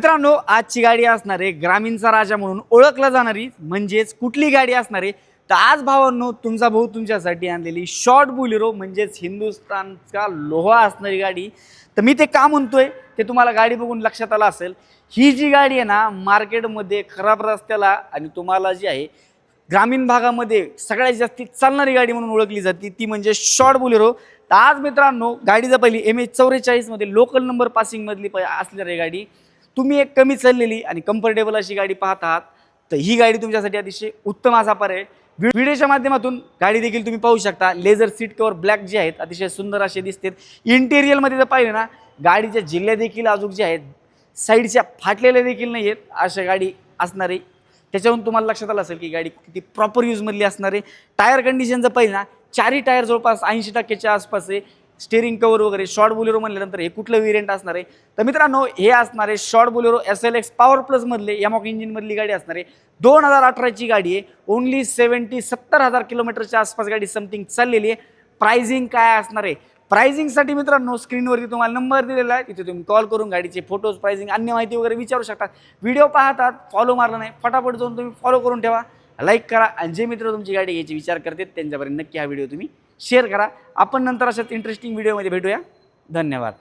मित्रांनो, आजची गाडी असणार आहे ग्रामीणचा राजा म्हणून ओळखला जाणारी, म्हणजेच कुठली गाडी असणार आहे तर आज भावांनो तुमचा भाऊ तुमच्यासाठी आणलेली शॉर्ट बुलेरो म्हणजेच हिंदुस्थानचा लोहा असणारी गाडी। तर मी ते का म्हणतोय ते तुम्हाला गाडी बघून लक्षात आलं असेल। ही जी गाडी आहे ना मार्केटमध्ये खराब रस्त्याला आणि तुम्हाला जी आहे ग्रामीण भागामध्ये सगळ्यात जास्त चालणारी गाडी म्हणून ओळखली जाते ती म्हणजे शॉर्ट बुलेरो। तर आज मित्रांनो गाडीचा पहिली MH44 मध्ये लोकल नंबर पासिंग मधली असणारी गाडी तुम्ही एक कमी चाललेली आणि कम्फर्टेबल अशी गाडी पाहत आहात तर ही गाडी तुमच्यासाठी अतिशय उत्तम असा पर्याय। व्हिडिओच्या माध्यमातून गाडी देखील तुम्ही पाहू शकता। लेझर सीट कवर ब्लॅक जे आहेत अतिशय सुंदर असे दिसतात। इंटेरियरमध्ये जर पाहिलं ना गाडीच्या जिल्ह्या देखील अजून जे आहेत साईडच्या फाटलेल्या देखील नाही आहेत अशा गाडी असणार आहे। त्याच्यावरून तुम्हाला लक्षात आलं असेल की गाडी किती प्रॉपर यूजमधली असणार आहे। टायर कंडिशन जर पाहिलं ना चारही टायर जवळपास 80% आसपास आहे। स्टेरिंग कवर वगैरे शॉर्ट बुलेरो म्हणल्यानंतर हे कुठलं व्हेरियंट असणार आहे तर मित्रांनो हे असणार आहे short Bolero SLX power plus मधले यामॉक इंजिन मधली गाडी असणार आहे। 2018 ची गाडी आहे। ओनली 70,000 किलोमीटरच्या आसपास गाडी समथिंग चाललेली आहे। प्राइसिंग काय असणार आहे प्राइसिंगसाठी मित्रांनो स्क्रीनवरती तुम्हाला नंबर दिलेला आहे तिथे तुम्ही कॉल करून गाडीचे फोटोज प्राइसिंग अन्य माहिती वगैरे विचारू शकता। व्हिडिओ पाहतात फॉलो मारला नाही फटाफट जाऊन तुम्ही फॉलो करून ठेवा, लाईक करा आणि जे मित्र तुमची गाडी घ्यायची विचार करतात त्यांच्यापर्यंत नक्की हा व्हिडिओ तुम्ही शेअर करा। आपण नंतर अशाच इंटरेस्टिंग व्हिडिओमध्ये भेटूया। धन्यवाद।